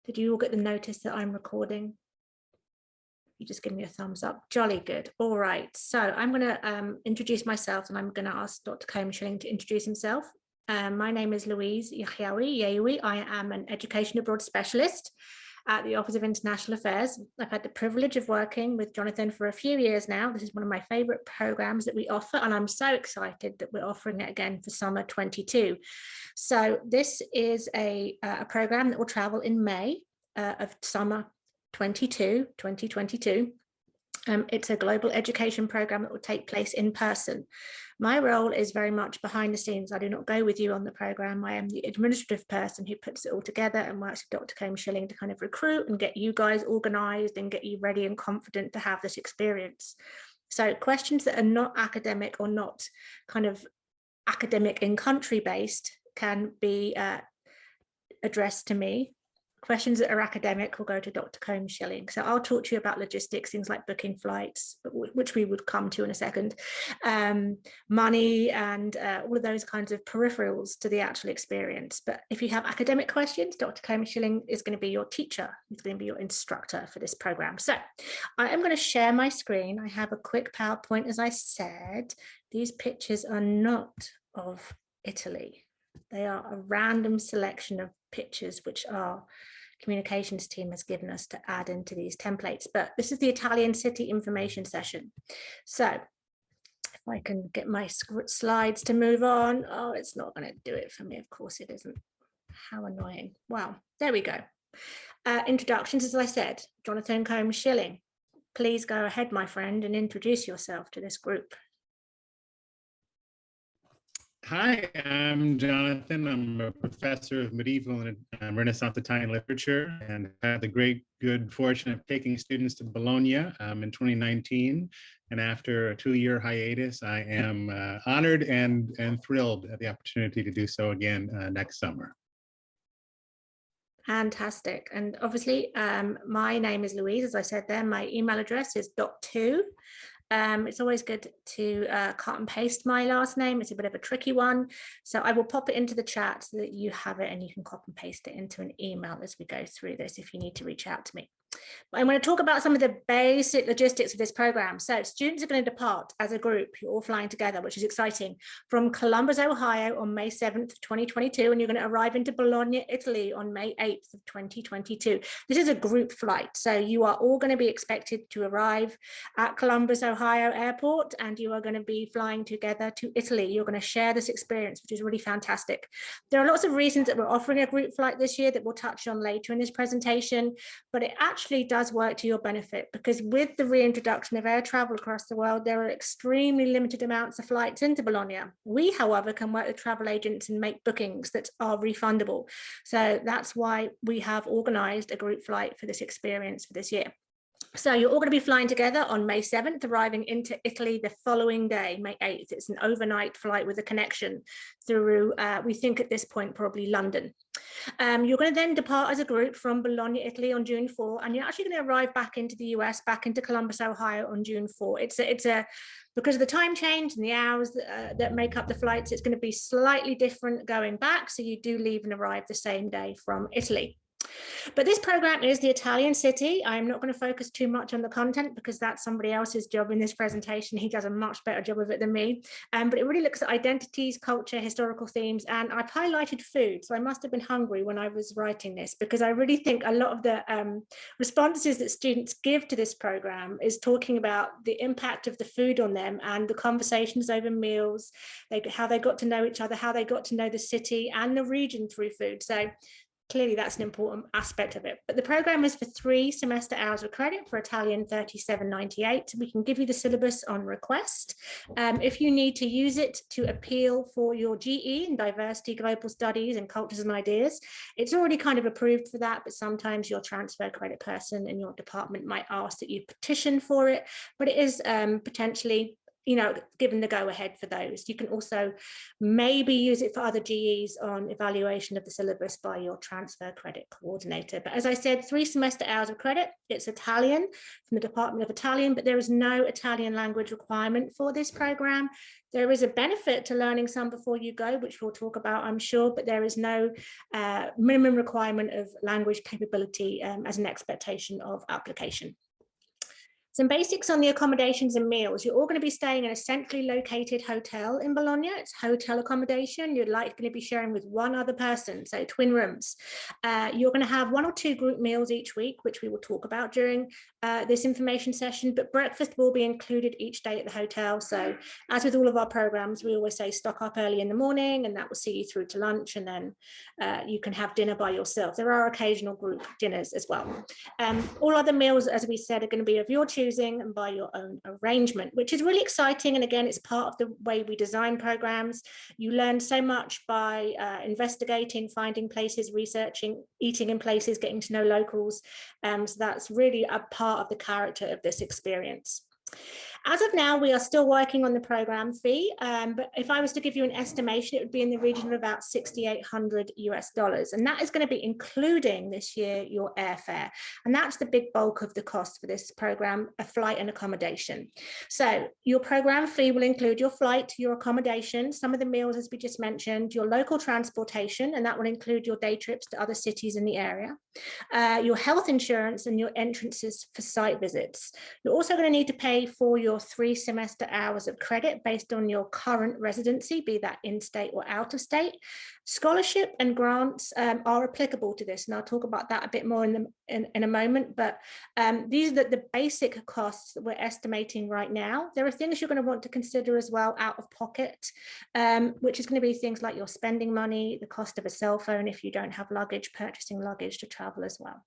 Did you all get the notice that I'm recording? You just give me a thumbs up. Jolly good. All right. So I'm going to introduce myself, and I'm going to ask Dr. Combe-Schilling to introduce himself. My name is Louise Yahiawi. I am an education abroad specialist at the Office of International Affairs. I've had the privilege of working with Jonathan for a few years now. This is one of my favorite programs that we offer, and I'm so excited that we're offering it again for summer 22. So this is a program that will travel in May of summer 2022. It's a global education program that will take place in person. My role is very much behind the scenes. I do not go with you on the program. I am the administrative person who puts it all together and works with Dr. Combe-Schilling to kind of recruit and get you guys organized and get you ready and confident to have this experience. So questions that are not academic or not kind of academic in country based can be addressed to me. Questions that are academic will go to Dr. Combe-Schilling. So I'll talk to you about logistics, things like booking flights, which we would come to in a second, money, and all of those kinds of peripherals to the actual experience. But if you have academic questions, Dr. Combe-Schilling is going to be your teacher. He's going to be your instructor for this program. So I am going to share my screen. I have a quick PowerPoint. As I said, these pictures are not of Italy. They are a random selection of pictures which our communications team has given us to add into these templates. But this is the ItalianCity information session. So if I can get my slides to move on. Oh, it's not going to do it for me. Of course it isn't. How annoying. Wow, there we go. Introductions, as I said, Jonathan Combe-Schilling. Please go ahead, my friend, and introduce yourself to this group. Hi, I'm Jonathan. I'm a professor of medieval and Renaissance Italian literature, and I had the great good fortune of taking students to Bologna in 2019. And after a 2-year hiatus, I am honored and thrilled at the opportunity to do so again next summer. Fantastic. And obviously, my name is Louise, as I said there. My email address is .to. It's always good to cut and paste my last name. It's a bit of a tricky one. So I will pop it into the chat so that you have it and you can copy and paste it into an email as we go through this if you need to reach out to me. But I'm going to talk about some of the basic logistics of this program. So students are going to depart as a group. You're all flying together, which is exciting, from Columbus, Ohio on May 7th, 2022, and you're going to arrive into Bologna, Italy on May 8th of 2022. This is a group flight. So you are all going to be expected to arrive at Columbus, Ohio airport, and you are going to be flying together to Italy. You're going to share this experience, which is really fantastic. There are lots of reasons that we're offering a group flight this year that we'll touch on later in this presentation, but it actually does work to your benefit, because with the reintroduction of air travel across the world, there are extremely limited amounts of flights into Bologna. We, however, can work with travel agents and make bookings that are refundable. So that's why we have organized a group flight for this experience for this year. So you're all going to be flying together on May 7th, arriving into Italy the following day, May 8th. It's an overnight flight with a connection through, we think at this point, probably London. You're going to then depart as a group from Bologna, Italy on June 4, and you're actually going to arrive back into the US, back into Columbus, Ohio on June 4. Because of the time change and the hours that make up the flights, it's going to be slightly different going back. So you do leave and arrive the same day from Italy. But this program is the ItalianCity. I'm not going to focus too much on the content because that's somebody else's job in this presentation. He does a much better job of it than me. But it really looks at identities, culture, historical themes, and I've highlighted food. So I must have been hungry when I was writing this, because I really think a lot of the responses that students give to this program is talking about the impact of the food on them and the conversations over meals, how they got to know each other, how they got to know the city and the region through food. So clearly that's an important aspect of it. But the program is for 3 semester hours of credit for Italian 37.98. We can give you the syllabus on request. If you need to use it to appeal for your GE in diversity, global studies and cultures and ideas, it's already kind of approved for that, but sometimes your transfer credit person in your department might ask that you petition for it, but it is potentially given the go ahead for those. You can also maybe use it for other GEs on evaluation of the syllabus by your transfer credit coordinator. But as I said, 3 semester hours of credit. It's Italian from the Department of Italian, but there is no Italian language requirement for this program. There is a benefit to learning some before you go, which we'll talk about, I'm sure, but there is no minimum requirement of language capability as an expectation of application. Some basics on the accommodations and meals. You're all going to be staying in a centrally located hotel in Bologna. It's hotel accommodation. You're likely going to be sharing with one other person, so twin rooms. You're going to have 1 or 2 group meals each week, which we will talk about during this information session, but breakfast will be included each day at the hotel. So as with all of our programs, we always say stock up early in the morning, and that will see you through to lunch, and then you can have dinner by yourself. There are occasional group dinners as well. All other meals, as we said, are going to be of your choosing and by your own arrangement, which is really exciting. And again, it's part of the way we design programs. You learn so much by investigating, finding places, researching, eating in places, getting to know locals. So that's really a part of the character of this experience. As of now, we are still working on the program fee, but if I was to give you an estimation, it would be in the region of about $6,800 US, and that is going to be including this year your airfare, and that's the big bulk of the cost for this program, a flight and accommodation. So your program fee will include your flight, your accommodation, some of the meals as we just mentioned, your local transportation, and that will include your day trips to other cities in the area, your health insurance, and your entrances for site visits. You're also going to need to pay for your 3 semester hours of credit based on your current residency, be that in-state or out of state. Scholarship and grants are applicable to this, and I'll talk about that a bit more in a moment, but these are the basic costs that we're estimating right now. There are things you're going to want to consider as well out of pocket, which is going to be things like your spending money, the cost of a cell phone if you don't have luggage, purchasing luggage to travel as well.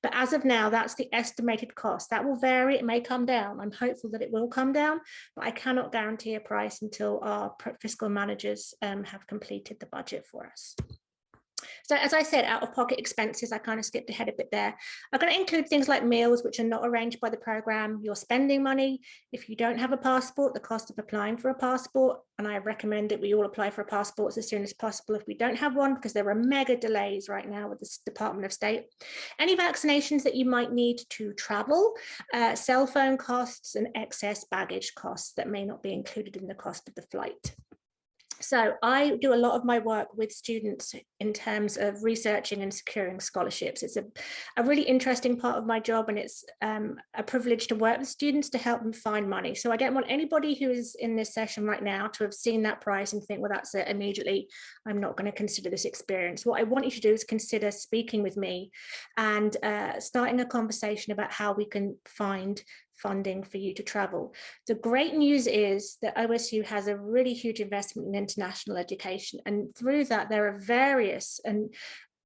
But as of now, that's the estimated cost. That will vary, it may come down. I'm hopeful that it will come down, but I cannot guarantee a price until our fiscal managers have completed the budget for us. So as I said, out-of-pocket expenses, I kind of skipped ahead a bit there. I'm going to include things like meals, which are not arranged by the program, your spending money. If you don't have a passport, the cost of applying for a passport, and I recommend that we all apply for passports as soon as possible if we don't have one, because there are mega delays right now with the Department of State. Any vaccinations that you might need to travel, cell phone costs, and excess baggage costs that may not be included in the cost of the flight. So I do a lot of my work with students in terms of researching and securing scholarships. It's a really interesting part of my job, and it's a privilege to work with students to help them find money. So I don't want anybody who is in this session right now to have seen that price and think, well, that's it, immediately, I'm not going to consider this experience. What I want you to do is consider speaking with me and starting a conversation about how we can find funding for you to travel. The great news is that OSU has a really huge investment in international education, and through that there are various and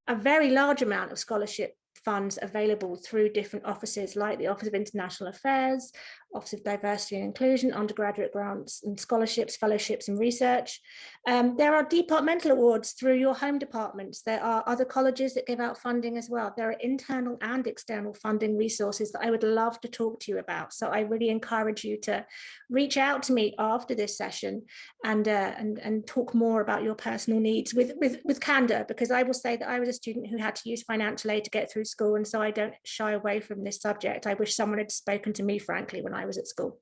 a very large amount of scholarship funds available through different offices like the Office of International Affairs, Office of Diversity and Inclusion, undergraduate grants and scholarships, fellowships and research. There are departmental awards through your home departments. There are other colleges that give out funding as well. There are internal and external funding resources that I would love to talk to you about. So I really encourage you to reach out to me after this session and talk more about your personal needs with candor, because I will say that I was a student who had to use financial aid to get through school, and so I don't shy away from this subject. I wish someone had spoken to me, frankly, when I was at school.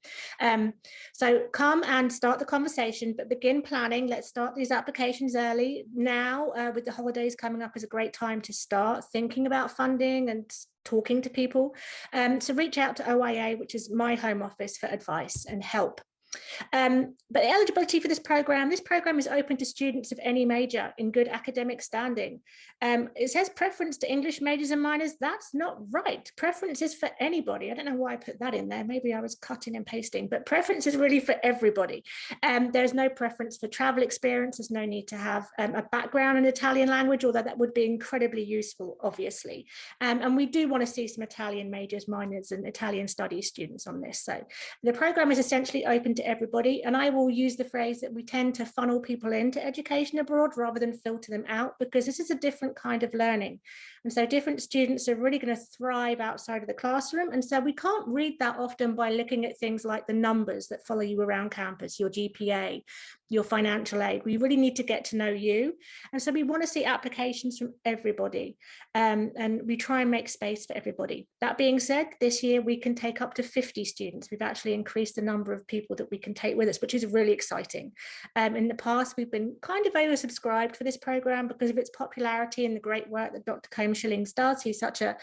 So come and start the conversation, but begin planning. Let's start these applications early. Now, with the holidays coming up, is a great time to start thinking about funding and talking to people. So reach out to OIA, which is my home office, for advice and help. But eligibility for this program is open to students of any major in good academic standing. It says preference to English majors and minors. That's not right. Preference is for anybody. I don't know why I put that in there. Maybe I was cutting and pasting, but preference is really for everybody. There's no preference for travel experience. There's no need to have a background in Italian language, although that would be incredibly useful, obviously. And we do want to see some Italian majors, minors, and Italian studies students on this. So the program is essentially open to everybody, and I will use the phrase that we tend to funnel people into education abroad rather than filter them out, because this is a different kind of learning. And so different students are really going to thrive outside of the classroom. And so we can't read that often by looking at things like the numbers that follow you around campus, your GPA, your financial aid. We really need to get to know you. And so we want to see applications from everybody, and we try and make space for everybody. That being said, this year we can take up to 50 students. We've actually increased the number of people that we can take with us, which is really exciting. In the past, we've been kind of oversubscribed for this program because of its popularity and the great work that Dr. Combe-Schillings does. He's such a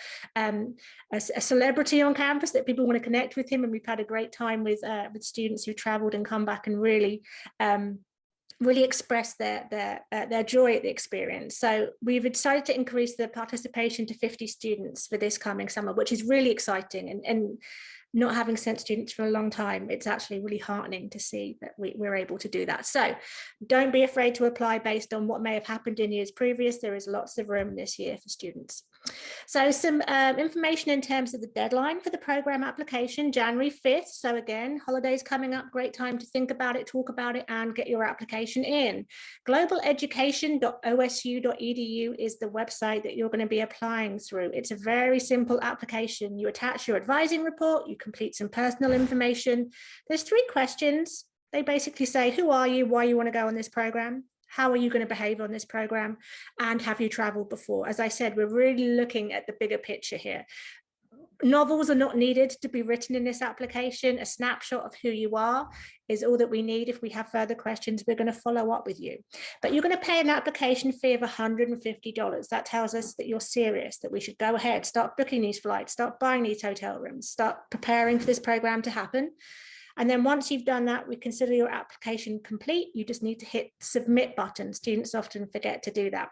celebrity on campus that people want to connect with him, and we've had a great time with students who traveled and come back and really express their joy at the experience. So we've decided to increase the participation to 50 students for this coming summer, which is really exciting. And not having sent students for a long time, it's actually really heartening to see that we're able to do that. So don't be afraid to apply based on what may have happened in years previous. There is lots of room this year for students. So some information in terms of the deadline for the program application, January 5th. So again, holidays coming up, great time to think about it, talk about it, and get your application in. Globaleducation.osu.edu is the website that you're going to be applying through. It's a very simple application. You attach your advising report, you complete some personal information. There's 3 questions. They basically say, who are you, why you want to go on this program, how are you going to behave on this program, and have you traveled before? As I said, we're really looking at the bigger picture here. Novels are not needed to be written in this application. A snapshot of who you are is all that we need. If we have further questions, we're going to follow up with you. But you're going to pay an application fee of $150. That tells us that you're serious, that we should go ahead, start booking these flights, start buying these hotel rooms, start preparing for this program to happen. And then once you've done that, we consider your application complete. You just need to hit the submit button. Students often forget to do that.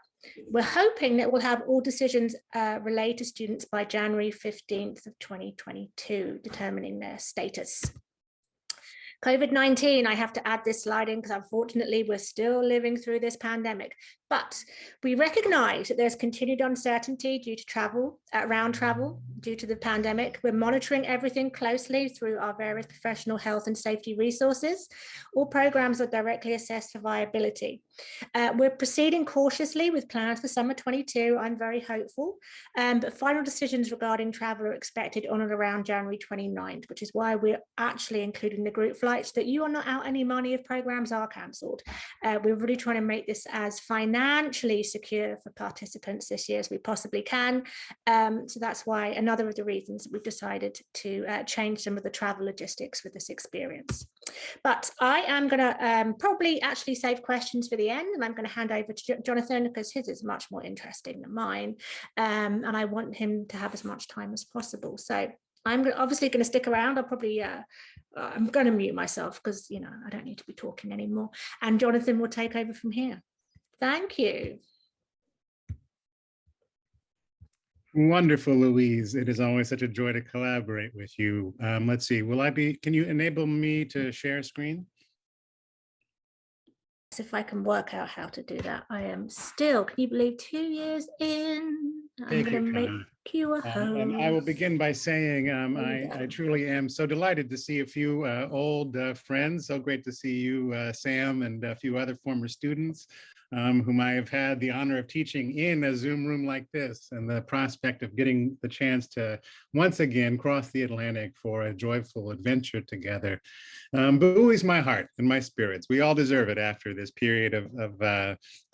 We're hoping that we'll have all decisions relayed to students by January 15th of 2022, determining their status. COVID-19, I have to add this slide in because unfortunately we're still living through this pandemic, but we recognize that there's continued uncertainty due to travel, around travel, due to the pandemic. We're monitoring everything closely through our various professional health and safety resources. All programs are directly assessed for viability. We're proceeding cautiously with plans for summer 22. I'm very hopeful, but final decisions regarding travel are expected on and around January 29th, which is why we're actually including the group flights, that you are not out any money if programs are cancelled. We're really trying to make this as financially secure for participants this year as we possibly can. So that's why another of the reasons we've decided to change some of the travel logistics with this experience. But I am going to probably actually save questions for the end, and I'm going to hand over to Jonathan because his is much more interesting than mine, and I want him to have as much time as possible. So I'm obviously going to stick around. I'll probably I'm going to mute myself because, you know, I don't need to be talking anymore, and Jonathan will take over from here. Thank you. Wonderful, Louise. It is always such a joy to collaborate with you. Let's see, can you enable me to share screen? If I can work out how to do that. I am still, can you believe, 2 years in? I'm going to make you a host. And I will begin by saying I truly am so delighted to see a few old friends. So great to see you, Sam, and a few other former students whom I have had the honor of teaching in a Zoom room like this, and the prospect of getting the chance to once again cross the Atlantic for a joyful adventure together buoys my heart and my spirits. We all deserve it after this period of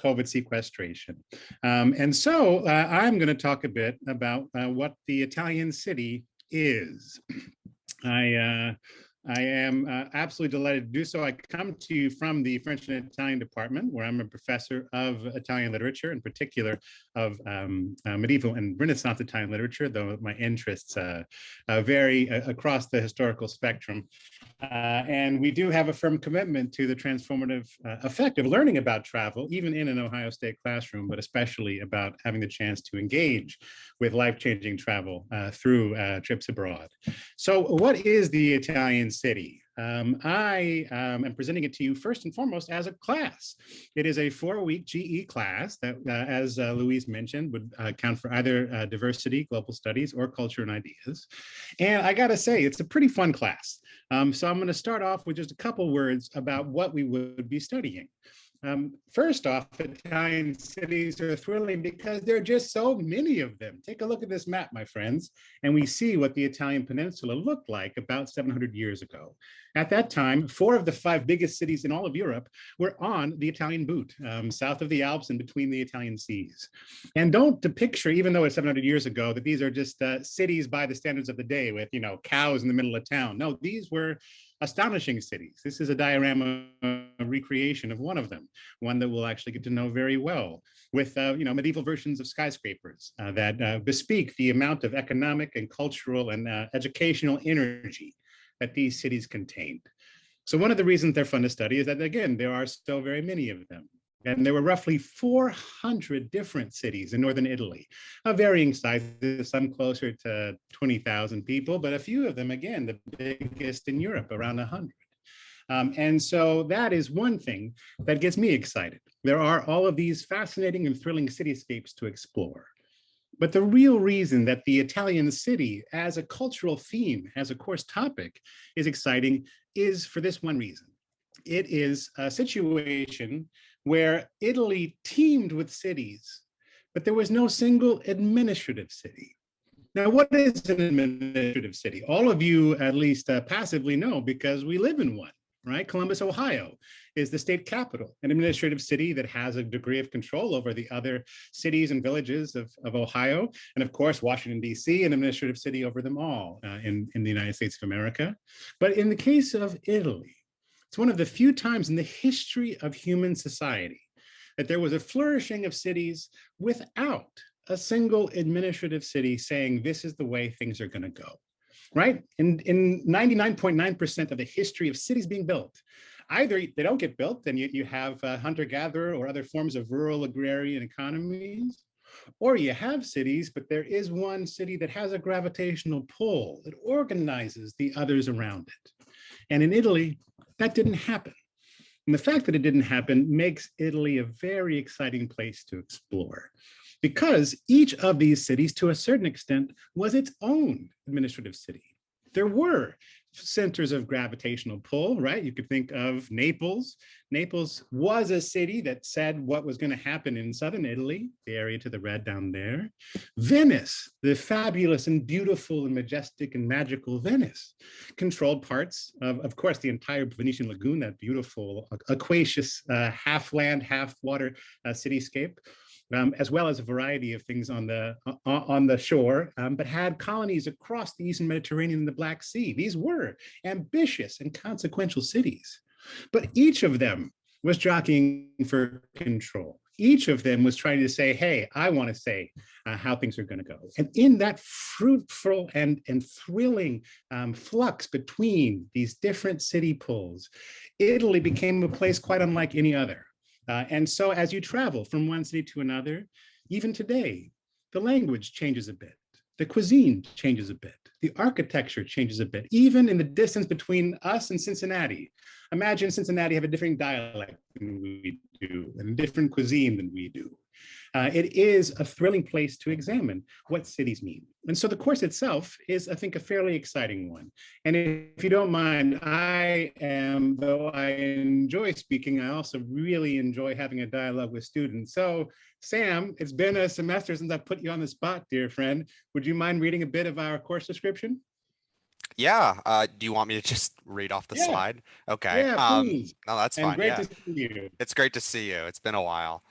COVID sequestration. And so I'm going to talk a bit about what the Italian city is. I am absolutely delighted to do so. I come to you from the French and Italian department, where I'm a professor of Italian literature, in particular of medieval and Renaissance Italian literature, though my interests vary across the historical spectrum. And we do have a firm commitment to the transformative effect of learning about travel, even in an Ohio State classroom, but especially about having the chance to engage with life-changing travel through trips abroad. So what is the Italian city? I am presenting it to you first and foremost as a class. It is a 4-week GE class that, as Louise mentioned, would account for either diversity, global studies, or culture and ideas. And I gotta say, it's a pretty fun class. So I'm gonna start off with just a couple words about what we would be studying. First off, Italian cities are thrilling because there are just so many of them. Take a look at this map, my friends, and we see what the Italian peninsula looked like about 700 years ago. At that time, 4 of the 5 biggest cities in all of Europe were on the Italian boot, south of the Alps and between the Italian seas. And don't picture, even though it's 700 years ago, that these are just cities by the standards of the day with, cows in the middle of town. No, these were astonishing cities. This is a diorama recreation of one of them, one that we'll actually get to know very well, with medieval versions of skyscrapers that bespeak the amount of economic and cultural and educational energy that these cities contained. So one of the reasons they're fun to study is that, again, there are so very many of them. And there were roughly 400 different cities in northern Italy, of varying sizes, some closer to 20,000 people, but a few of them, again, the biggest in Europe, around 100. And so that is one thing that gets me excited. There are all of these fascinating and thrilling cityscapes to explore. But the real reason that the Italian city as a cultural theme, as a course topic, is exciting is for this one reason. It is a situation where Italy teemed with cities, but there was no single administrative city. Now, what is an administrative city? All of you, at least passively, know because we live in one, right? Columbus, Ohio is the state capital, an administrative city that has a degree of control over the other cities and villages of Ohio. And of course, Washington, D.C., an administrative city over them all in the United States of America. But in the case of Italy, it's one of the few times in the history of human society that there was a flourishing of cities without a single administrative city saying, this is the way things are going to go, right? In 99.9% of the history of cities being built, either they don't get built and you have hunter-gatherer or other forms of rural agrarian economies, or you have cities, but there is one city that has a gravitational pull that organizes the others around it. And in Italy, that didn't happen. And the fact that it didn't happen makes Italy a very exciting place to explore, because each of these cities, to a certain extent, was its own administrative city. There were centers of gravitational pull, right? You could think of Naples. Naples was a city that said what was going to happen in southern Italy, the area to the red down there. Venice, the fabulous and beautiful and majestic and magical Venice, controlled parts of course, the entire Venetian lagoon, that beautiful aquacious half land, half water cityscape. As well as a variety of things on the shore, but had colonies across the Eastern Mediterranean and the Black Sea. These were ambitious and consequential cities, but each of them was jockeying for control. Each of them was trying to say, hey, I want to say how things are going to go. And in that fruitful and thrilling flux between these different city pulls, Italy became a place quite unlike any other. And so as you travel from one city to another, even today, the language changes a bit. The cuisine changes a bit. The architecture changes a bit, even in the distance between us and Cincinnati. Imagine Cincinnati have a different dialect than we do, and a different cuisine than we do. It is a thrilling place to examine what cities mean. And so the course itself is, I think, a fairly exciting one. And if you don't mind, though I enjoy speaking, I also really enjoy having a dialogue with students. So Sam, it's been a semester since I put you on the spot, dear friend. Would you mind reading a bit of our course description? Yeah. Do you want me to just read off the slide? Okay. Yeah, please. No, that's and fine. Great Yeah. to see you. It's great to see you. It's been a while.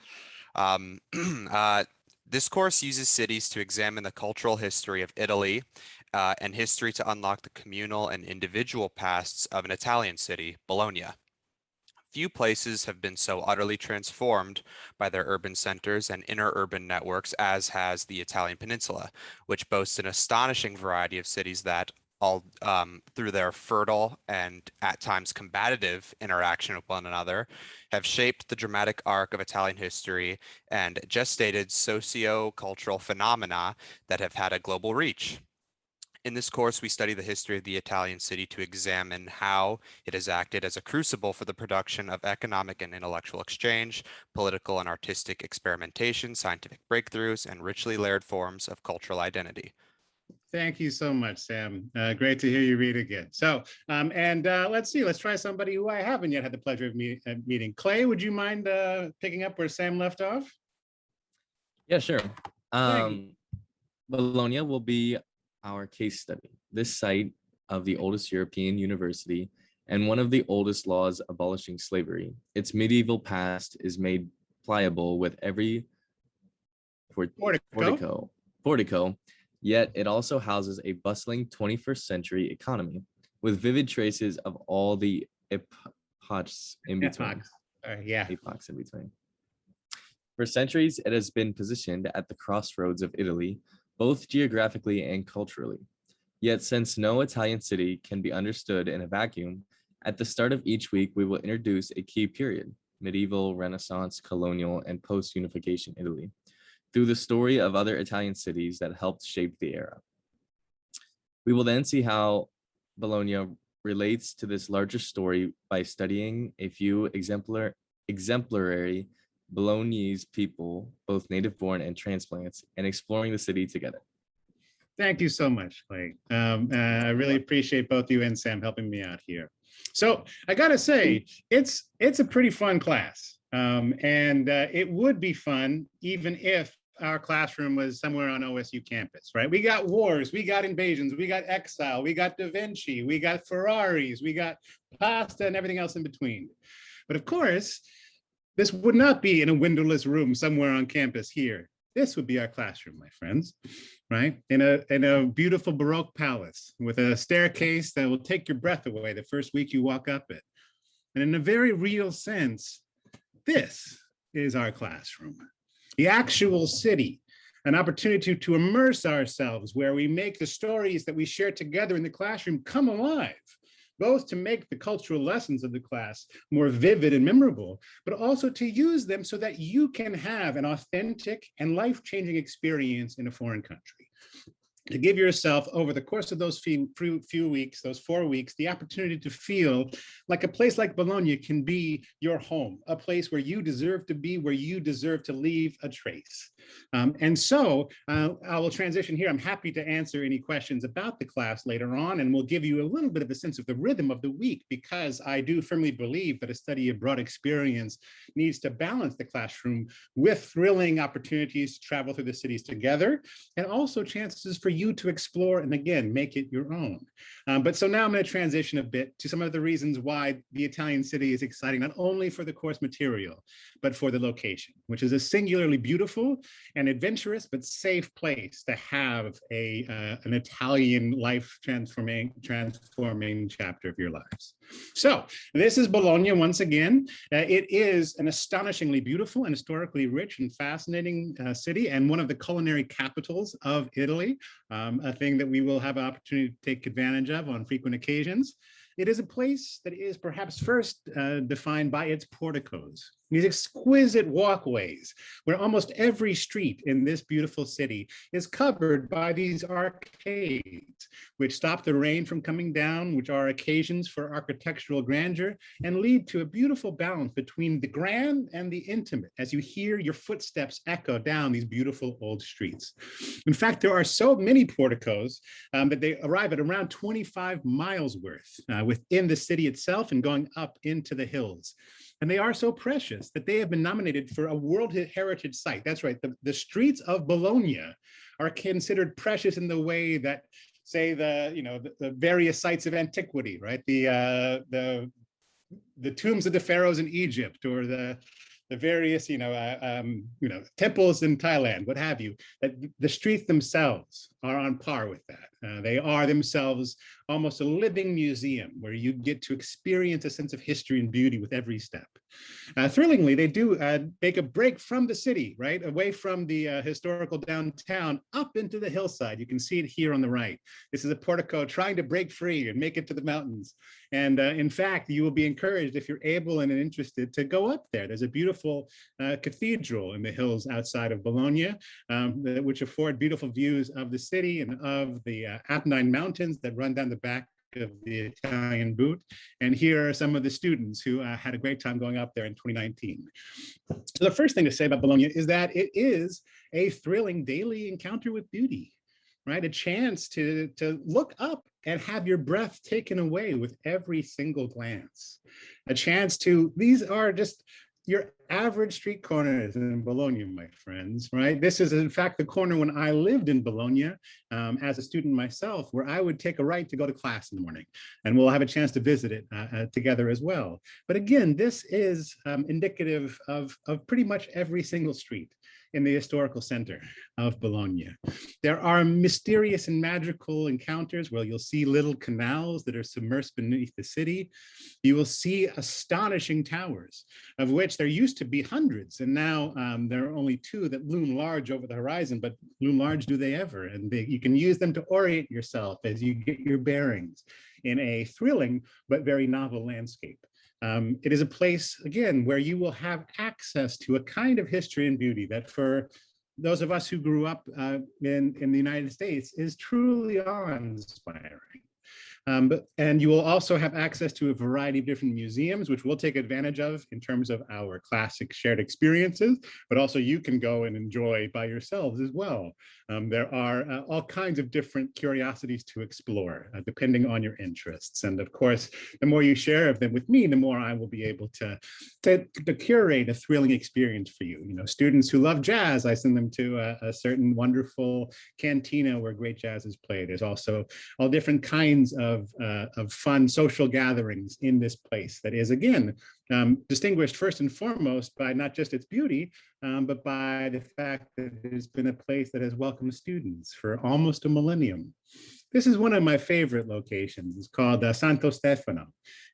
This course uses cities to examine the cultural history of Italy and history to unlock the communal and individual pasts of an Italian city, Bologna. Few places have been so utterly transformed by their urban centers and interurban networks as has the Italian peninsula, which boasts an astonishing variety of cities that, all through their fertile and at times combative interaction with one another, have shaped the dramatic arc of Italian history and gestated sociocultural phenomena that have had a global reach. In this course, we study the history of the Italian city to examine how it has acted as a crucible for the production of economic and intellectual exchange, political and artistic experimentation, scientific breakthroughs, and richly layered forms of cultural identity. Thank you so much, Sam. Great to hear you read again. So, let's see, let's try somebody who I haven't yet had the pleasure of meeting. Clay, would you mind picking up where Sam left off? Yeah, sure. Thank you. Bologna will be our case study. This site of the oldest European university and one of the oldest laws abolishing slavery. Its medieval past is made pliable with every portico, yet it also houses a bustling 21st century economy with vivid traces of all the epochs in between. Epochs in between. For centuries, it has been positioned at the crossroads of Italy, both geographically and culturally. Yet since no Italian city can be understood in a vacuum, at the start of each week, we will introduce a key period, medieval, Renaissance, colonial, and post-unification Italy, through the story of other Italian cities that helped shape the era. We will then see how Bologna relates to this larger story by studying a few exemplary Bolognese people, both native-born and transplants, and exploring the city together. Thank you so much, Clay. I really appreciate both you and Sam helping me out here. So I gotta say, it's a pretty fun class. It would be fun even if our classroom was somewhere on OSU campus, right? We got wars, we got invasions, we got exile, we got Da Vinci, we got Ferraris, we got pasta and everything else in between. But of course, this would not be in a windowless room somewhere on campus here. This would be our classroom, my friends, right? In a beautiful Baroque palace with a staircase that will take your breath away the first week you walk up it. And in a very real sense, this is our classroom. The actual city, an opportunity to immerse ourselves where we make the stories that we share together in the classroom come alive, both to make the cultural lessons of the class more vivid and memorable, but also to use them so that you can have an authentic and life-changing experience in a foreign country. To give yourself over the course of those few weeks, those 4 weeks, the opportunity to feel like a place like Bologna can be your home, a place where you deserve to be, where you deserve to leave a trace. So I will transition here. I'm happy to answer any questions about the class later on, and we'll give you a little bit of a sense of the rhythm of the week, because I do firmly believe that a study abroad experience needs to balance the classroom with thrilling opportunities to travel through the cities together, and also chances for you to explore and again, make it your own. So now I'm going to transition a bit to some of the reasons why the Italian city is exciting, not only for the course material, but for the location, which is a singularly beautiful and adventurous, but safe place to have an Italian life transforming chapter of your lives. So this is Bologna once again. It is an astonishingly beautiful and historically rich and fascinating city, and one of the culinary capitals of Italy, a thing that we will have an opportunity to take advantage of on frequent occasions. It is a place that is perhaps first defined by its porticos, these exquisite walkways where almost every street in this beautiful city is covered by these arcades, which stop the rain from coming down, which are occasions for architectural grandeur and lead to a beautiful balance between the grand and the intimate as you hear your footsteps echo down these beautiful old streets. In fact, there are so many porticos that they arrive at around 25 miles worth within the city itself and going up into the hills. And they are so precious that they have been nominated for a World Heritage Site. That's right, the streets of Bologna are considered precious in the way that, say, the various sites of antiquity, right? The tombs of the pharaohs in Egypt, or the various temples in Thailand, what have you, that the streets themselves are on par with that. They are themselves almost a living museum where you get to experience a sense of history and beauty with every step. Thrillingly, they do make a break from the city, right, away from the historical downtown up into the hillside. You can see it here on the right. This is a portico trying to break free and make it to the mountains. And in fact, you will be encouraged, if you're able and interested, to go up there. There's a beautiful cathedral in the hills outside of Bologna, which afford beautiful views of the city and of the Apennine Mountains that run down the back of the Italian boot. And here are some of the students who had a great time going up there in 2019. So the first thing to say about Bologna is that it is a thrilling daily encounter with beauty. right? A chance to look up and have your breath taken away with every single glance. A chance to, these are just your average street corners in Bologna, my friends, right? This is in fact the corner when I lived in Bologna as a student myself, where I would take a right to go to class in the morning, and we'll have a chance to visit it together as well. But again, this is indicative of pretty much every single street in the historical center of Bologna. There are mysterious and magical encounters where you'll see little canals that are submersed beneath the city. You will see astonishing towers, of which there used to be hundreds, and now there are only 2 that loom large over the horizon, but loom large do they ever, and you can use them to orient yourself as you get your bearings in a thrilling but very novel landscape. It is a place, again, where you will have access to a kind of history and beauty that for those of us who grew up in the United States is truly awe-inspiring. And you will also have access to a variety of different museums, which we'll take advantage of in terms of our classic shared experiences, but also you can go and enjoy by yourselves as well. There are all kinds of different curiosities to explore, depending on your interests. And of course, the more you share of them with me, the more I will be able to curate a thrilling experience for you. You know, students who love jazz, I send them to a certain wonderful cantina where great jazz is played. There's also all different kinds of fun social gatherings in this place that is, again, distinguished first and foremost by not just its beauty, but by the fact that it's been a place that has welcomed students for almost a millennium. This is one of my favorite locations. It's called Santo Stefano,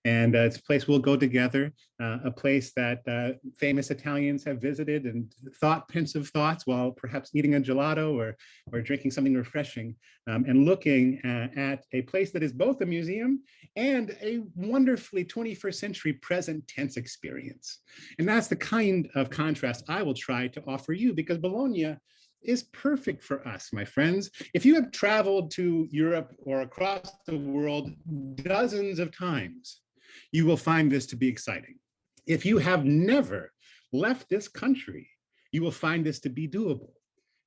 and it's a place we'll go together, a place that famous Italians have visited and thought pensive thoughts while perhaps eating a gelato or drinking something refreshing, and looking at a place that is both a museum and a wonderfully 21st century present tense experience. And that's the kind of contrast I will try to offer you, because Bologna is perfect for us, my friends. If you have traveled to Europe or across the world dozens of times, you will find this to be exciting. If you have never left this country, you will find this to be doable.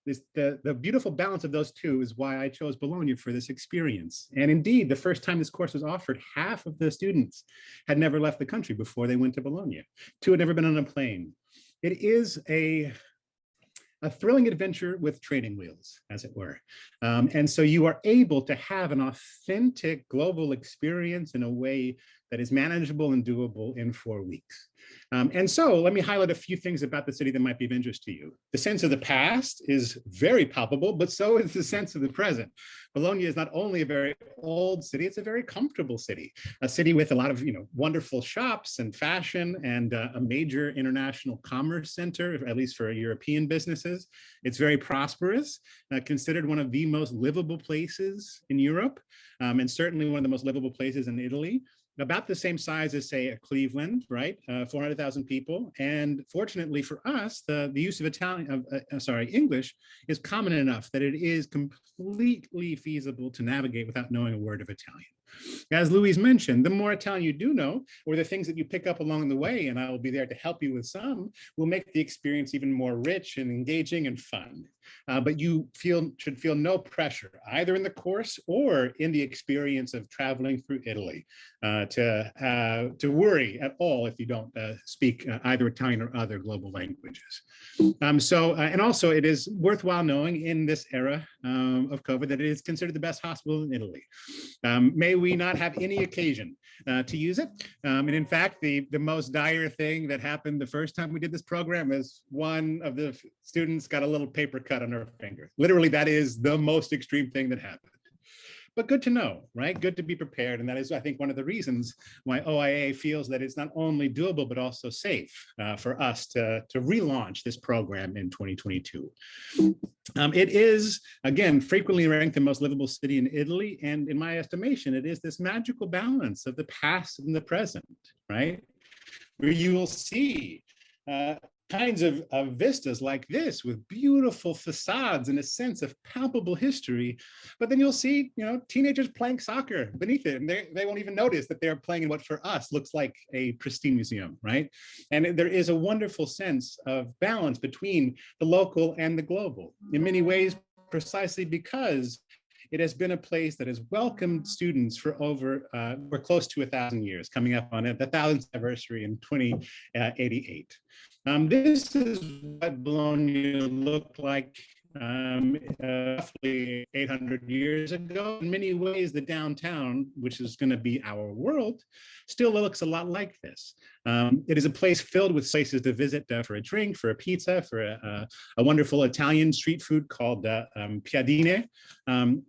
The beautiful balance of those two is why I chose Bologna for this experience. And indeed, the first time this course was offered, half of the students had never left the country before they went to Bologna. 2 had never been on a plane. It is a thrilling adventure with training wheels, as it were. And so you are able to have an authentic global experience in a way that is manageable and doable in 4 weeks. And so let me highlight a few things about the city that might be of interest to you. The sense of the past is very palpable, but so is the sense of the present. Bologna is not only a very old city, it's a very comfortable city, a city with a lot of wonderful shops and fashion and a major international commerce center, at least for European businesses. It's very prosperous, considered one of the most livable places in Europe, and certainly one of the most livable places in Italy. About the same size as, say, Cleveland, right? 400,000 people. And fortunately for us, the use of English is common enough that it is completely feasible to navigate without knowing a word of Italian. As Louise mentioned, the more Italian you do know, or the things that you pick up along the way, and I will be there to help you with some, will make the experience even more rich and engaging and fun. But you should feel no pressure, either in the course or in the experience of traveling through Italy, to worry at all if you don't speak either Italian or other global languages. And also it is worthwhile knowing in this era of COVID that it is considered the best hospital in Italy. May we not have any occasion to use it. And in fact, the most dire thing that happened the first time we did this program is one of the students got a little paper cut on her finger. Literally, that is the most extreme thing that happened. But good to know, right? Good to be prepared. And that is, I think, one of the reasons why OIA feels that it's not only doable, but also safe for us to relaunch this program in 2022. It is, again, frequently ranked the most livable city in Italy. And in my estimation, it is this magical balance of the past and the present, right? Where you will see kinds of vistas like this with beautiful facades and a sense of palpable history, but then you'll see, teenagers playing soccer beneath it, and they won't even notice that they're playing in what for us looks like a pristine museum, right? And there is a wonderful sense of balance between the local and the global, in many ways, precisely because it has been a place that has welcomed students for over, we're close to 1,000 years, coming up on it, the 1,000th anniversary in 2088. This is what Bologna looked like roughly 800 years ago. In many ways, the downtown, which is going to be our world, still looks a lot like this. It is a place filled with places to visit for a drink, for a pizza, for a wonderful Italian street food called piadine.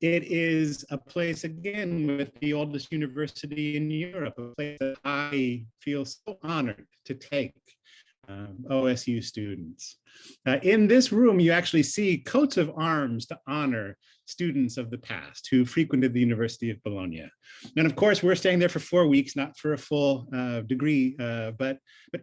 It is a place, again, with the oldest university in Europe, a place that I feel so honored to take OSU students. In this room, you actually see coats of arms to honor students of the past who frequented the University of Bologna. And of course, we're staying there for 4 weeks, not for a full degree, but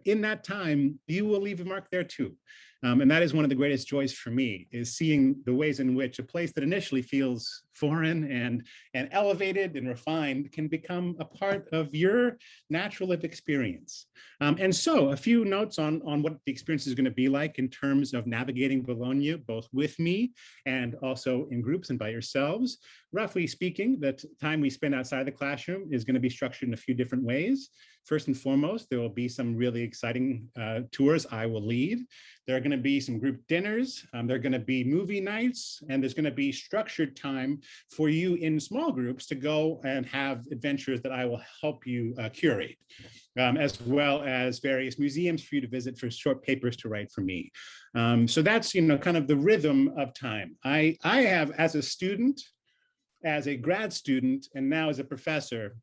in that time, you will leave a mark there too. And that is one of the greatest joys for me, is seeing the ways in which a place that initially feels foreign and elevated and refined can become a part of your natural lived experience. And so a few notes on what the experience is going to be like in terms of navigating Bologna, both with me and also in groups and by yourselves. Roughly speaking, the time we spend outside the classroom is going to be structured in a few different ways. First and foremost, there will be some really exciting tours I will lead. There are going to be some group dinners, there are going to be movie nights, and there's going to be structured time for you in small groups to go and have adventures that I will help you curate, as well as various museums for you to visit, for short papers to write for me. So that's, kind of the rhythm of time. I have, as a student, as a grad student, and now as a professor,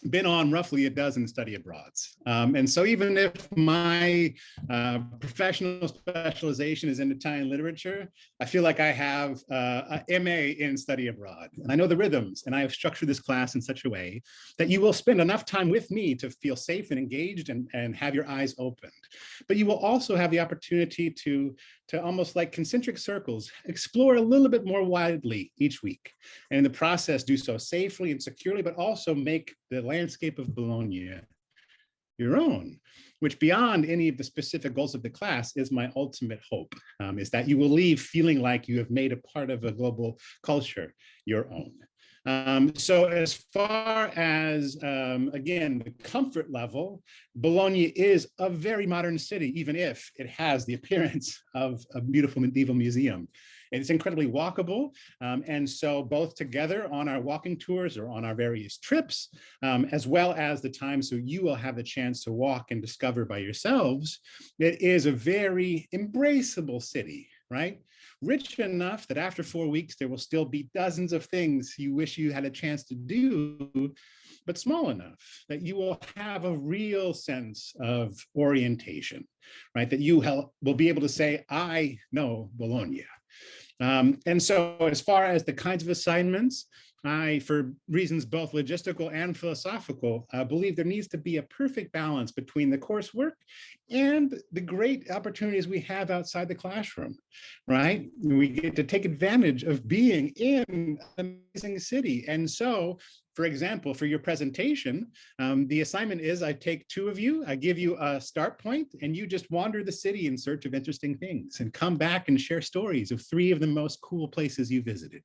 been on roughly a dozen study abroads. And so even if my professional specialization is in Italian literature, I feel like I have a MA in study abroad. And I know the rhythms, and I have structured this class in such a way that you will spend enough time with me to feel safe and engaged and have your eyes opened. But you will also have the opportunity to almost like concentric circles, explore a little bit more widely each week. And in the process, do so safely and securely, but also make the landscape of Bologna your own, which beyond any of the specific goals of the class is my ultimate hope, is that you will leave feeling like you have made a part of a global culture your own. So as far as, again, the comfort level, Bologna is a very modern city, even if it has the appearance of a beautiful medieval museum. It's incredibly walkable. And so both together on our walking tours or on our various trips, as well as the times so you will have the chance to walk and discover by yourselves, it is a very embraceable city, right? Rich enough that after 4 weeks, there will still be dozens of things you wish you had a chance to do, but small enough that you will have a real sense of orientation, right? That you will be able to say, I know Bologna. And so as far as the kinds of assignments, for reasons both logistical and philosophical, believe there needs to be a perfect balance between the coursework and the great opportunities we have outside the classroom, right? We get to take advantage of being in an amazing city. And so, for example, for your presentation, the assignment is I take 2 of you, I give you a start point, and you just wander the city in search of interesting things and come back and share stories of 3 of the most cool places you visited.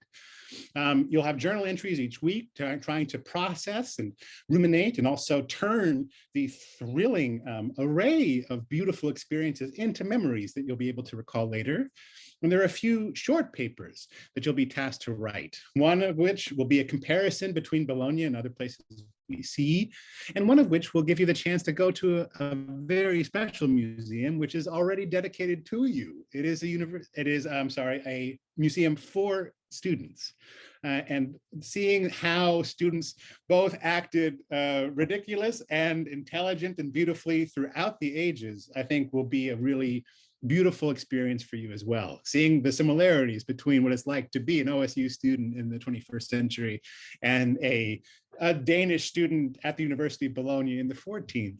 You'll have journal entries each week trying to process and ruminate and also turn the thrilling array of beautiful experiences into memories that you'll be able to recall later. And there are a few short papers that you'll be tasked to write, one of which will be a comparison between Bologna and other places we see, and one of which will give you the chance to go to a very special museum, which is already dedicated to you. It is a museum for students. And seeing how students both acted ridiculous and intelligent and beautifully throughout the ages, I think will be a really beautiful experience for you as well. Seeing the similarities between what it's like to be an OSU student in the 21st century and a Danish student at the University of Bologna in the 14th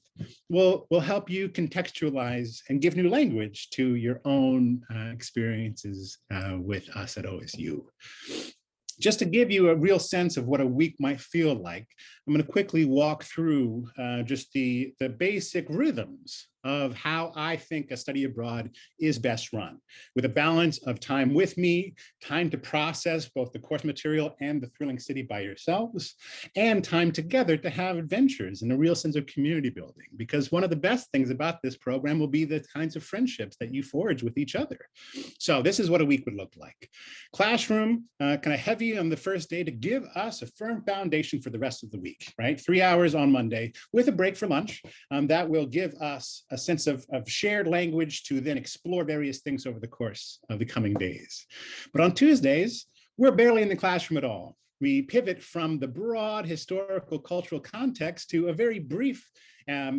will help you contextualize and give new language to your own experiences with us at OSU. Just to give you a real sense of what a week might feel like, I'm going to quickly walk through just the basic rhythms of how I think a study abroad is best run, with a balance of time with me, time to process both the course material and the thrilling city by yourselves, and time together to have adventures and a real sense of community building. Because one of the best things about this program will be the kinds of friendships that you forge with each other. So this is what a week would look like. Classroom, kind of heavy on the first day to give us a firm foundation for the rest of the week, right? 3 hours on Monday with a break for lunch. That will give us a sense of shared language to then explore various things over the course of the coming days. But on Tuesdays, we're barely in the classroom at all. We pivot from the broad historical cultural context to a very brief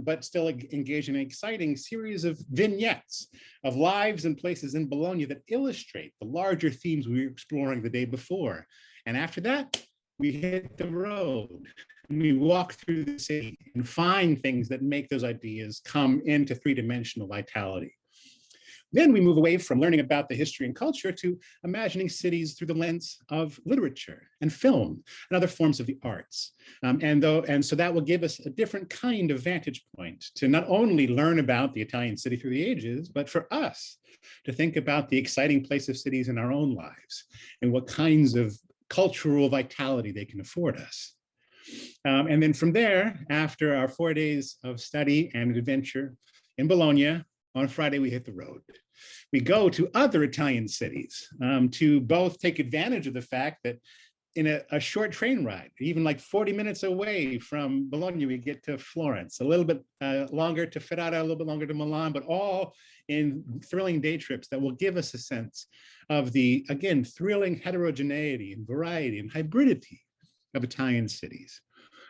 but still engaging and exciting series of vignettes of lives and places in Bologna that illustrate the larger themes we were exploring the day before. And after that, we hit the road. And we walk through the city and find things that make those ideas come into three-dimensional vitality. Then we move away from learning about the history and culture to imagining cities through the lens of literature and film and other forms of the arts. And so that will give us a different kind of vantage point to not only learn about the Italian city through the ages, but for us to think about the exciting place of cities in our own lives and what kinds of cultural vitality they can afford us. And then from there, after our 4 days of study and adventure in Bologna, on Friday, we hit the road. We go to other Italian cities to both take advantage of the fact that in a short train ride, even like 40 minutes away from Bologna, we get to Florence, a little bit longer to Ferrara, a little bit longer to Milan, but all in thrilling day trips that will give us a sense of the, again, thrilling heterogeneity and variety and hybridity of Italian cities.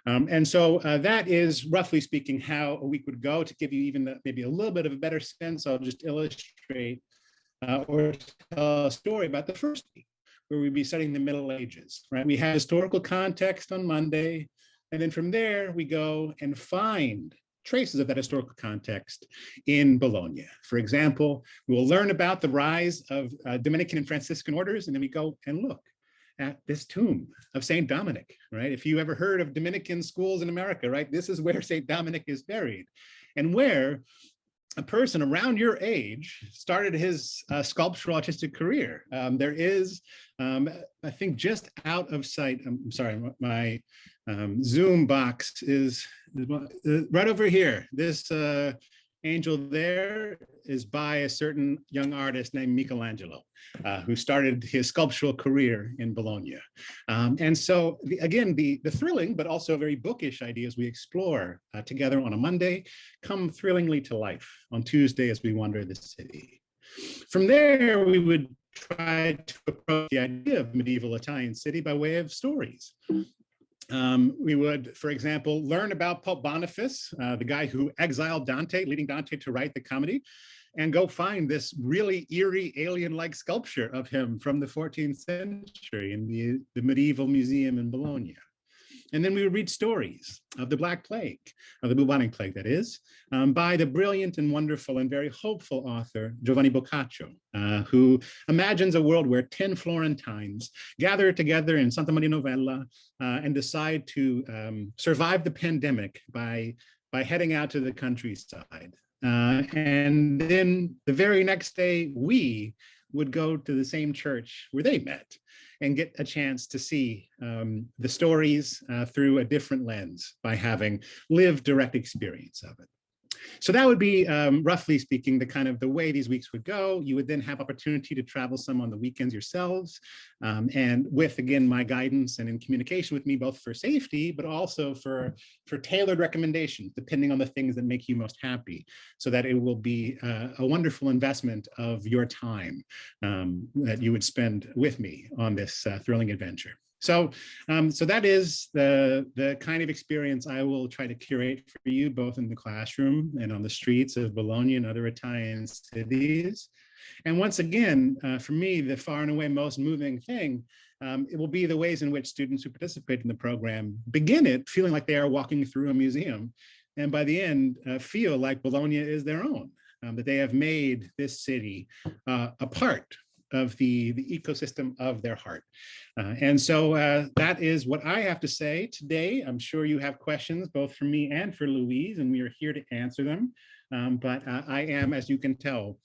And so that is, roughly speaking, how a week would go. To give you even maybe a little bit of a better sense, I'll just illustrate or tell a story about the first week, where we'd be studying the Middle Ages, right? We have historical context on Monday, and then from there we go and find traces of that historical context in Bologna. For example, we will learn about the rise of Dominican and Franciscan orders, and then we go and look at this tomb of St. Dominic, right? If you ever heard of Dominican schools in America, right? This is where St. Dominic is buried, and where a person around your age started his sculptural artistic career. There is, I think, just out of sight, I'm sorry, my Zoom box is right over here. This angel there is by a certain young artist named Michelangelo, who started his sculptural career in Bologna. And so, again, the thrilling, but also very bookish ideas we explore together on a Monday come thrillingly to life on Tuesday as we wander the city. From there, we would try to approach the idea of medieval Italian city by way of stories. We would, for example, learn about Pope Boniface, the guy who exiled Dante, leading Dante to write the comedy, and go find this really eerie alien-like sculpture of him from the 14th century in the medieval museum in Bologna. And then we would read stories of the Black Plague, of the bubonic plague, that is, by the brilliant and wonderful and very hopeful author, Giovanni Boccaccio, who imagines a world where 10 Florentines gather together in Santa Maria Novella and decide to survive the pandemic by heading out to the countryside. And then the very next day, we would go to the same church where they met and get a chance to see the stories through a different lens by having lived direct experience of it. So that would be, roughly speaking, the way these weeks would go. You would then have opportunity to travel some on the weekends yourselves, and with, again, my guidance and in communication with me, both for safety, but also for tailored recommendations, depending on the things that make you most happy, so that it will be a wonderful investment of your time that you would spend with me on this thrilling adventure. So that is the kind of experience I will try to curate for you, both in the classroom and on the streets of Bologna and other Italian cities. And once again, for me, the far and away most moving thing, it will be the ways in which students who participate in the program begin it feeling like they are walking through a museum, and by the end, feel like Bologna is their own, that they have made this city a part of the ecosystem of their heart. And so that is what I have to say today. I'm sure you have questions both for me and for Louise, and we are here to answer them. but I am, as you can tell,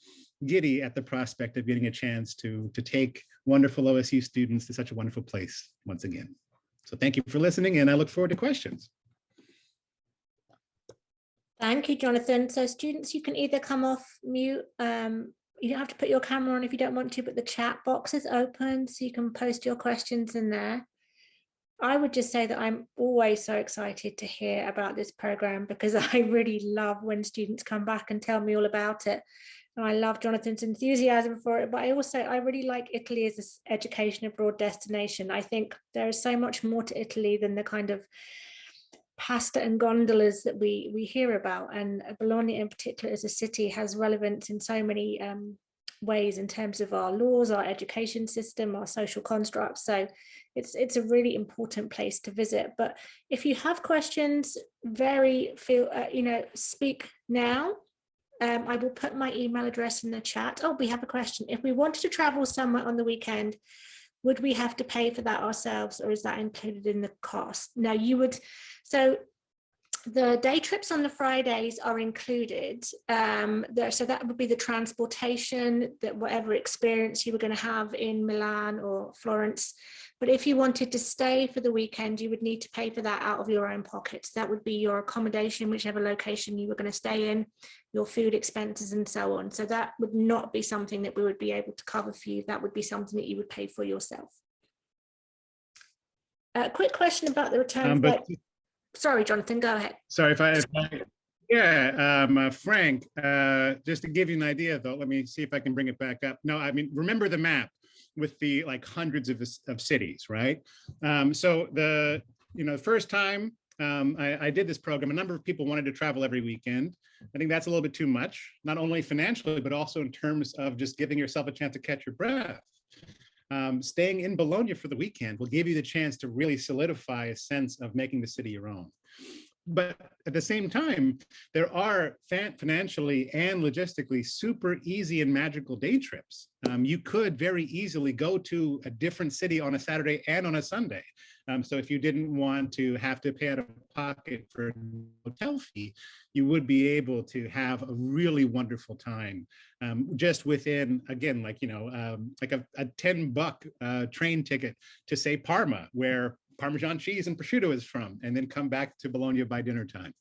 giddy at the prospect of getting a chance to take wonderful OSU students to such a wonderful place once again. So thank you for listening, and I look forward to questions. Thank you, Jonathan. So students, you can either come off mute. You don't have to put your camera on if you don't want to, but the chat box is open, so you can post your questions in there. I would just say that I'm always so excited to hear about this program, because I really love when students come back and tell me all about it. And I love Jonathan's enthusiasm for it, but I really like Italy as an education abroad destination. I think there is so much more to Italy than the kind of pasta and gondolas that we hear about, and Bologna in particular as a city has relevance in so many ways in terms of our laws, our education system, our social constructs. So it's a really important place to visit. But if you have questions, speak now. I will put my email address in the chat. Oh, we have a question. If we wanted to travel somewhere on the weekend, would we have to pay for that ourselves, or is that included in the cost? Now you would, so the day trips on the Fridays are included. So that would be the transportation, that whatever experience you were going to have in Milan or Florence. But if you wanted to stay for the weekend, you would need to pay for that out of your own pockets. That would be your accommodation, whichever location you were going to stay in, your food expenses and so on. So that would not be something that we would be able to cover for you. That would be something that you would pay for yourself. A quick question about the return flight. Sorry, Jonathan, go ahead. Sorry, Frank, just to give you an idea though, let me see if I can bring it back up. No, I mean, remember the map with the hundreds of cities, right? So the first time I did this program, a number of people wanted to travel every weekend. I think that's a little bit too much, not only financially, but also in terms of just giving yourself a chance to catch your breath. Staying in Bologna for the weekend will give you the chance to really solidify a sense of making the city your own. But at the same time, there are financially and logistically super easy and magical day trips. You could very easily go to a different city on a Saturday and on a Sunday. So if you didn't want to have to pay out of pocket for a hotel fee, you would be able to have a really wonderful time just within, again, like a $10 train ticket to, say, Parma, where Parmesan cheese and prosciutto is from, and then come back to Bologna by dinner time,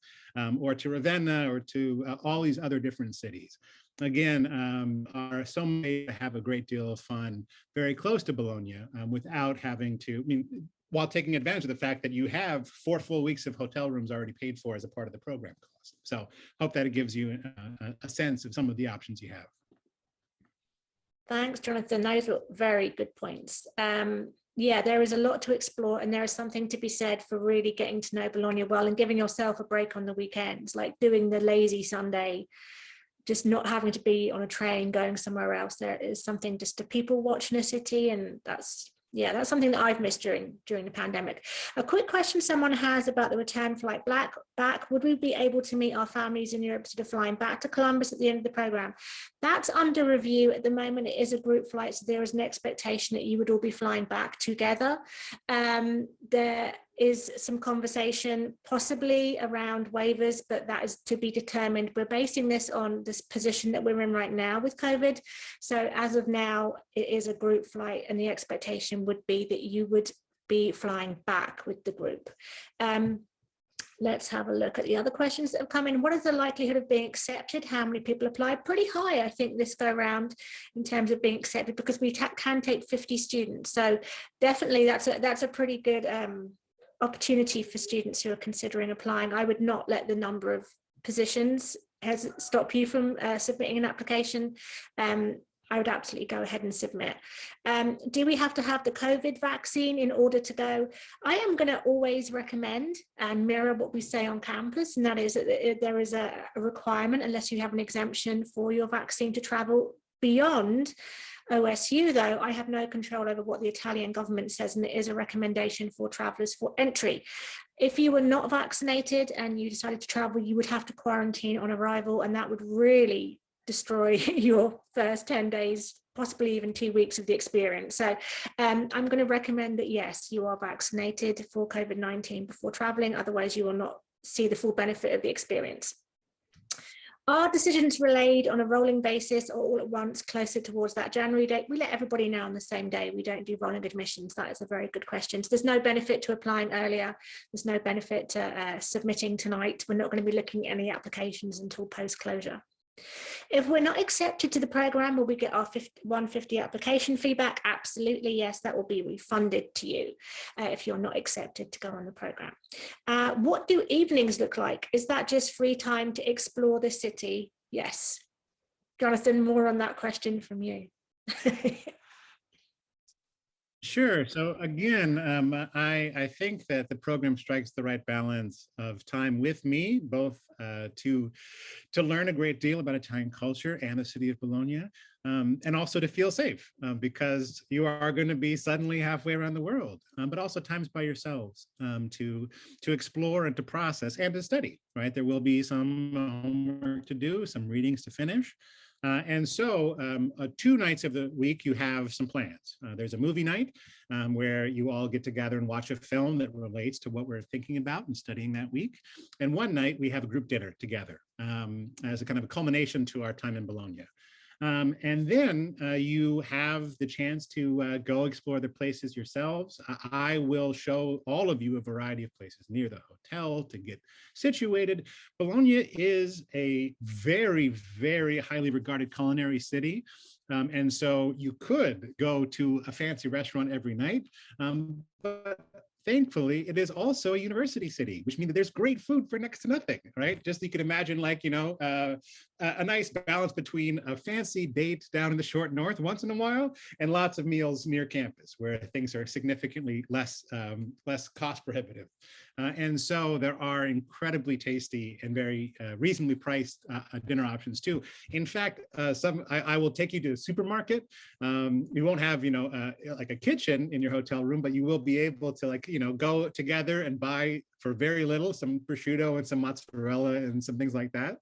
or to Ravenna, or to all these other different cities. Again, are so many to have a great deal of fun very close to Bologna without having to, while taking advantage of the fact that you have 4 full weeks of hotel rooms already paid for as a part of the program cost. So hope that it gives you a sense of some of the options you have. Thanks, Jonathan. Those were very good points. Yeah, there is a lot to explore, and there is something to be said for really getting to know Bologna well and giving yourself a break on the weekends, like doing the lazy Sunday, just not having to be on a train going somewhere else. There is something just to people watching a city, and that's something that I've missed during the pandemic. A quick question someone has about the return flight back. Would we be able to meet our families in Europe sort of flying back to Columbus at the end of the program? That's under review at the moment. It is a group flight, so there is an expectation that you would all be flying back together. There is some conversation possibly around waivers, but that is to be determined. We're basing this on this position that we're in right now with COVID. So as of now, it is a group flight, and the expectation would be that you would be flying back with the group. Let's have a look at the other questions that have come in. What is the likelihood of being accepted? How many people applied? Pretty high, I think, this go around in terms of being accepted, because we can take 50 students. So definitely that's a pretty good opportunity for students who are considering applying. I would not let the number of positions stop you from submitting an application. I would absolutely go ahead and submit. Do we have to have the COVID vaccine in order to go? I am going to always recommend and mirror what we say on campus, and that is that there is a requirement, unless you have an exemption for your vaccine, to travel beyond OSU. Though I have no control over what the Italian government says, and it is a recommendation for travellers for entry. If you were not vaccinated and you decided to travel, you would have to quarantine on arrival, and that would really destroy your first 10 days, possibly even 2 weeks of the experience. So I'm going to recommend that, yes, you are vaccinated for COVID-19 before traveling. Otherwise, you will not see the full benefit of the experience. Are decisions relayed on a rolling basis or all at once closer towards that January date? We let everybody know on the same day. We don't do rolling admissions. That is a very good question. So there's no benefit to applying earlier. There's no benefit to submitting tonight. We're not going to be looking at any applications until post-closure. If we're not accepted to the program, will we get our 150 application feedback? Absolutely, yes, that will be refunded to you if you're not accepted to go on the program. What do evenings look like? Is that just free time to explore the city? Yes. Jonathan, more on that question from you. Sure. So again, I think that the program strikes the right balance of time with me, both to learn a great deal about Italian culture and the city of Bologna, and also to feel safe because you are going to be suddenly halfway around the world, but also times by yourselves to explore and to process and to study, right? There will be some homework to do, some readings to finish. And so 2 nights of the week, you have some plans. There's a movie night where you all get together and watch a film that relates to what we're thinking about and studying that week. And one night we have a group dinner together as a kind of a culmination to our time in Bologna. And then you have the chance to go explore the places yourselves. I will show all of you a variety of places near the hotel to get situated. Bologna is a very, very highly regarded culinary city. And so you could go to a fancy restaurant every night, but thankfully, it is also a university city, which means that there's great food for next to nothing, right? Just you can imagine, like, you know, a nice balance between a fancy date down in the short north once in a while and lots of meals near campus where things are significantly less cost prohibitive. And so there are incredibly tasty and very reasonably priced dinner options too. In fact, I will take you to a supermarket. You won't have, you know, like a kitchen in your hotel room, but you will be able to, like, you know, go together and buy for very little some prosciutto and some mozzarella and some things like that,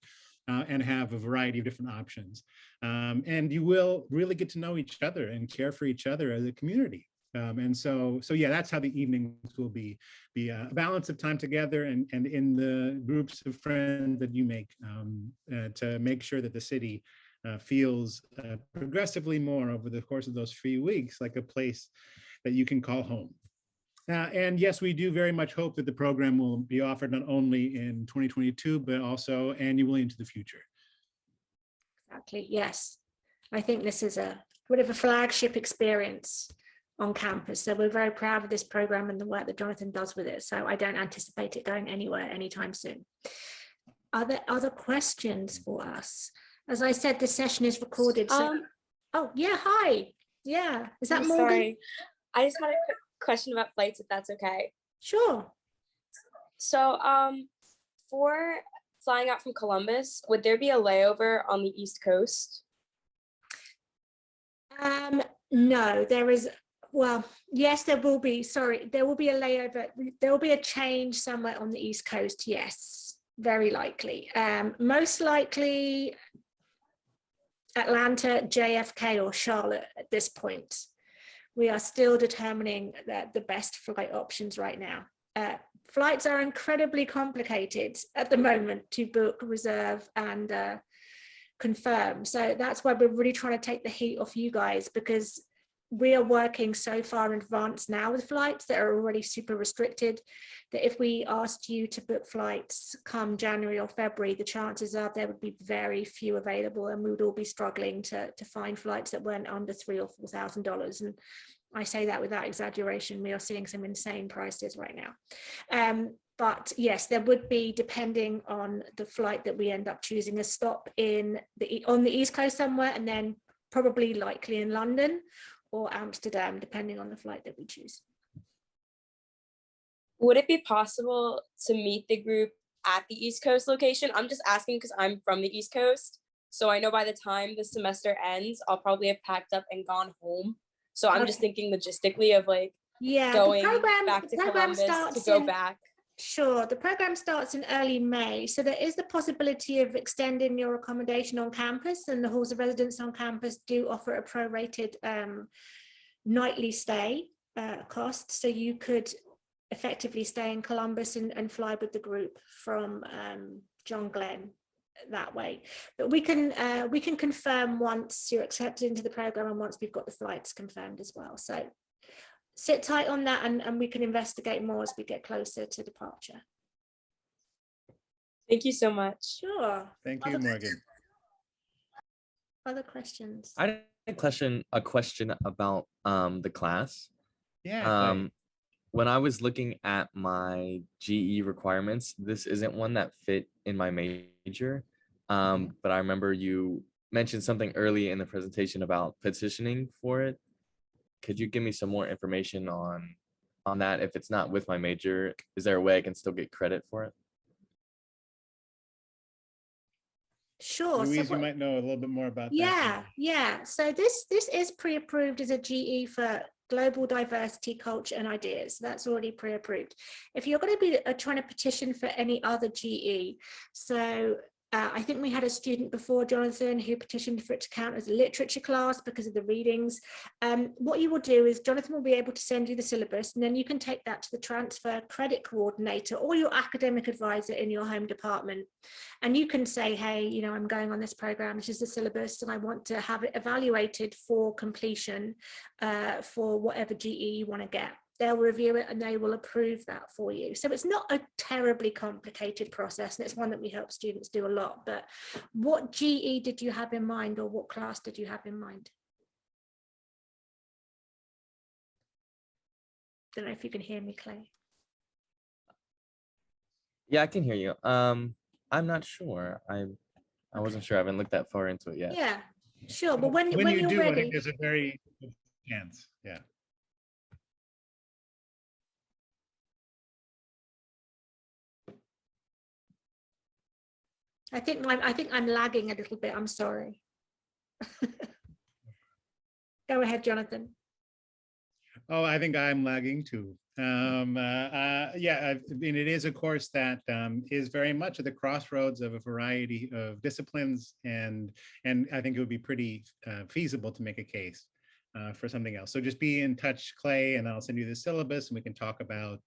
and have a variety of different options. And you will really get to know each other and care for each other as a community. And so yeah, that's how the evenings will be a balance of time together and in the groups of friends that you make to make sure that the city feels progressively more over the course of those few weeks like a place that you can call home. And yes, we do very much hope that the program will be offered not only in 2022, but also annually into the future. Exactly, yes. I think this is a bit of a flagship experience on campus. So we're very proud of this program and the work that Jonathan does with it. So I don't anticipate it going anywhere anytime soon. Are there other questions for us? As I said, this session is recorded. So, oh yeah, hi. Yeah, is that Morgan? Sorry, I just had a quick question about flights, if that's okay. Sure. So for flying out from Columbus, would there be a layover on the East Coast? No, there is. Well, yes, there will be. Sorry, there will be a layover. There will be a change somewhere on the East Coast. Yes, very likely. Most likely Atlanta, JFK, or Charlotte at this point. We are still determining the best flight options right now. Flights are incredibly complicated at the moment to book, reserve, and confirm. So that's why we're really trying to take the heat off you guys, because we are working so far in advance now with flights that are already super restricted, that if we asked you to book flights come January or February, the chances are there would be very few available, and we would all be struggling to find flights that weren't under $3,000 or $4,000. And I say that without exaggeration, we are seeing some insane prices right now. But yes, there would be, depending on the flight that we end up choosing, a stop on the East Coast somewhere, and then probably likely in London or Amsterdam, depending on the flight that we choose. Would it be possible to meet the group at the East Coast location? I'm just asking because I'm from the East Coast. So I know by the time the semester ends, I'll probably have packed up and gone home. So I'm just thinking logistically of like going back to Columbus to go back. Sure, the program starts in early May, so there is the possibility of extending your accommodation on campus, and the halls of residence on campus do offer a prorated nightly stay cost, so you could effectively stay in Columbus and fly with the group from John Glenn that way. But we can confirm once you're accepted into the program and once we've got the flights confirmed as well. So sit tight on that, and we can investigate more as we get closer to departure. Thank you so much. Sure. Thank you, Morgan. Other questions? I had a question about the class. Yeah. When I was looking at my GE requirements, this isn't one that fit in my major. But I remember you mentioned something early in the presentation about petitioning for it. Could you give me some more information on that? If it's not with my major, is there a way I can still get credit for it? Sure. Louise, you might know a little bit more about that. Yeah. So this is pre-approved as a GE for global diversity, culture, and ideas. That's already pre-approved. If you're going to be trying to petition for any other GE, so I think we had a student before, Jonathan, who petitioned for it to count as a literature class because of the readings. What you will do is Jonathan will be able to send you the syllabus, and then you can take that to the transfer credit coordinator or your academic advisor in your home department. And you can say, hey, you know, I'm going on this program, which is the syllabus, and I want to have it evaluated for completion for whatever GE you want to get. They'll review it and they will approve that for you. So it's not a terribly complicated process, and it's one that we help students do a lot. But what GE did you have in mind, or what class did you have in mind? Don't know if you can hear me, Clay. Yeah, I can hear you. I'm not sure. I wasn't sure. I haven't looked that far into it yet. Yeah, sure. But when you you're do, ready, I think there's a very good chance. Yeah. I think I'm lagging a little bit. I'm sorry. Go ahead, Jonathan. Oh, I think I'm lagging too. Yeah, I mean, it is a course that is very much at the crossroads of a variety of disciplines, and I think it would be pretty feasible to make a case for something else. So just be in touch, Clay, and I'll send you the syllabus, and we can talk about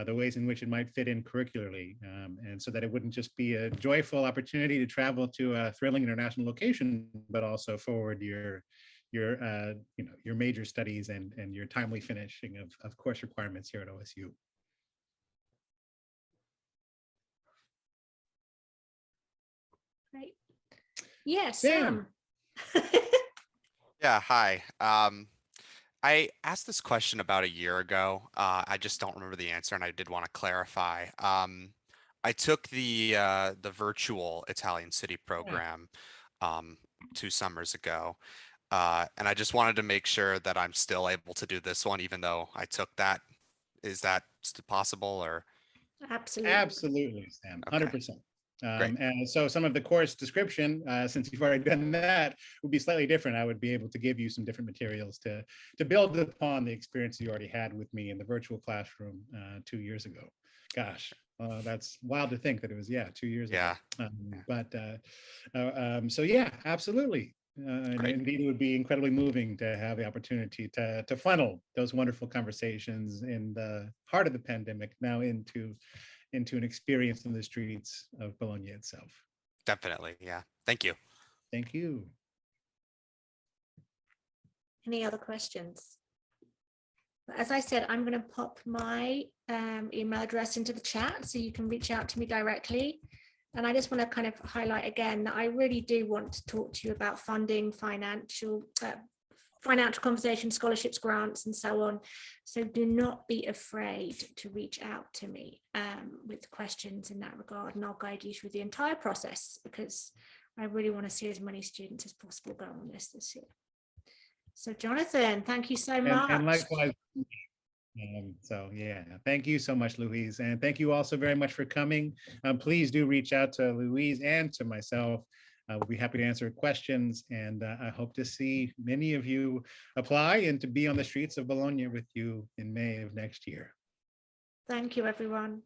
the ways in which it might fit in curricularly, and so that it wouldn't just be a joyful opportunity to travel to a thrilling international location, but also forward your major studies and your timely finishing of course requirements here at OSU. Great. Yes, Sam. Yeah, hi. I asked this question about a year ago. I just don't remember the answer, and I did want to clarify. I took the virtual ItalianCity program 2 summers ago, and I just wanted to make sure that I'm still able to do this one, even though I took that. Is that possible, or? Absolutely. Absolutely, Sam. 100%. Great. And so some of the course description, since you've already done that, would be slightly different. I would be able to give you some different materials to build upon the experience you already had with me in the virtual classroom 2 years ago. Gosh, that's wild to think that it was 2 years ago. So yeah, absolutely. And indeed, it would be incredibly moving to have the opportunity to funnel those wonderful conversations in the heart of the pandemic now into an experience in the streets of Bologna itself. Definitely, yeah. Thank you. Thank you. Any other questions? As I said, I'm going to pop my email address into the chat so you can reach out to me directly. And I just want to kind of highlight again that I really do want to talk to you about funding, financial conversations, scholarships, grants, and so on. So do not be afraid to reach out to me with questions in that regard, and I'll guide you through the entire process, because I really want to see as many students as possible go on this year. So Jonathan, thank you so much. And likewise. So yeah, thank you so much, Louise. And thank you also very much for coming. Please do reach out to Louise and to myself. We'll be happy to answer questions, and I hope to see many of you apply and to be on the streets of Bologna with you in May of next year. Thank you, everyone.